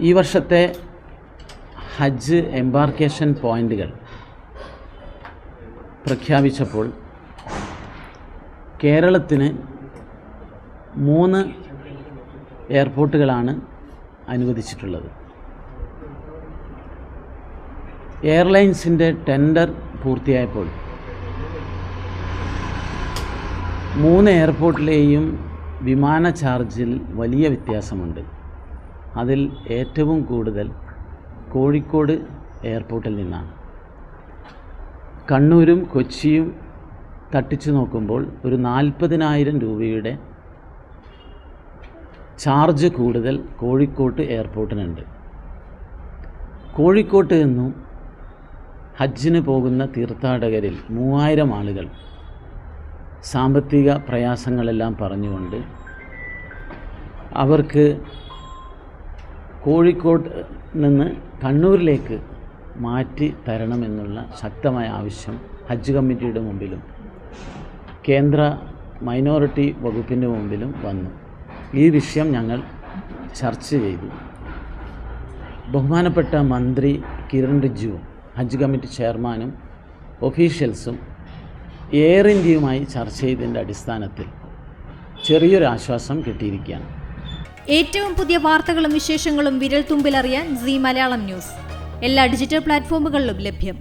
ഈ വർഷത്തെ ഹജ്ജ് എംബാർക്കേഷൻ പോയിൻ്റുകൾ പ്രഖ്യാപിച്ചപ്പോൾ കേരളത്തിന് 3 എയർപോർട്ടുകളാണ് അനുവദിച്ചിട്ടുള്ളത്. എയർലൈൻസിൻ്റെ ടെൻഡർ പൂർത്തിയായപ്പോൾ 3 എയർപോർട്ടിലെയും വിമാന ചാർജിൽ വലിയ വ്യത്യാസമുണ്ട്. അതിൽ ഏറ്റവും കൂടുതൽ കോഴിക്കോട് എയർപോർട്ടിൽ നിന്നാണ്. കണ്ണൂരും കൊച്ചിയും തട്ടിച്ചു നോക്കുമ്പോൾ ഒരു 40,000 രൂപയുടെ ചാർജ് കൂടുതൽ കോഴിക്കോട്ട് എയർപോർട്ടിനുണ്ട്. കോഴിക്കോട്ട് നിന്നും ഹജ്ജിന് പോകുന്ന തീർത്ഥാടകരിൽ 3000 ആളുകൾ സാമ്പത്തിക പ്രയാസങ്ങളെല്ലാം പറഞ്ഞുകൊണ്ട് അവർക്ക് കോഴിക്കോട് നിന്ന് കണ്ണൂരിലേക്ക് മാറ്റി തരണമെന്നുള്ള ശക്തമായ ആവശ്യം ഹജ്ജ് കമ്മിറ്റിയുടെ മുമ്പിലും കേന്ദ്ര മൈനോറിറ്റി വകുപ്പിൻ്റെ മുമ്പിലും വന്നു. ഈ വിഷയം ഞങ്ങൾ ചർച്ച ചെയ്തു. ബഹുമാനപ്പെട്ട മന്ത്രി കിരൺ റിജിജുവും ഹജ്ജ് കമ്മിറ്റി ചെയർമാനും ഒഫീഷ്യൽസും എയർ ഇന്ത്യയുമായി ചർച്ച ചെയ്തതിൻ്റെ അടിസ്ഥാനത്തിൽ ചെറിയൊരു ആശ്വാസം കിട്ടിയിരിക്കുകയാണ്. ഏറ്റവും പുതിയ വാർത്തകളും വിശേഷങ്ങളും വിരൽ തുമ്പിലറിയാൻ സീ മലയാളം ന്യൂസ് എല്ലാ ഡിജിറ്റൽ പ്ലാറ്റ്ഫോമുകളിലും ലഭ്യം.